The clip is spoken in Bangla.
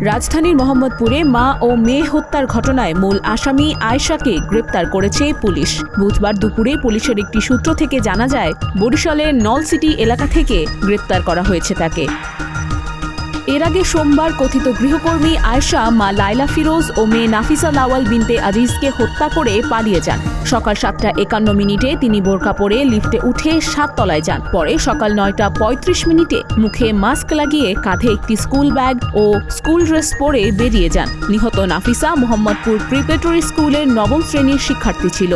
রাজধানীর মোহাম্মদপুরে মা ও মেয়ে হত্যার ঘটনায় মূল আসামি আয়েশাকে গ্রেপ্তার করেছে পুলিশ। বুধবার দুপুরে পুলিশের একটি সূত্র থেকে জানা যায়, বরিশালের নলসিটি এলাকা থেকে গ্রেপ্তার করা হয়েছে তাকে। এর আগে সোমবার কথিত গৃহকর্মী আয়েশা মা লায়লা ফিরোজ ও মেয়ে নাফিসা লাওয়াল বিনতে আজিজকে হত্যা করে পালিয়ে যান। সকাল 7:51 তিনি বোরকা পরে লিফটে উঠে 7 তলায় যান। পরে সকাল 9:35 মুখে মাস্ক লাগিয়ে কাঁধে একটি স্কুল ব্যাগ ও স্কুল ড্রেস পরে বেরিয়ে যান। নিহত নাফিসা মোহাম্মদপুর প্রিপারেটরি স্কুলের 9ম শ্রেণীর শিক্ষার্থী ছিল।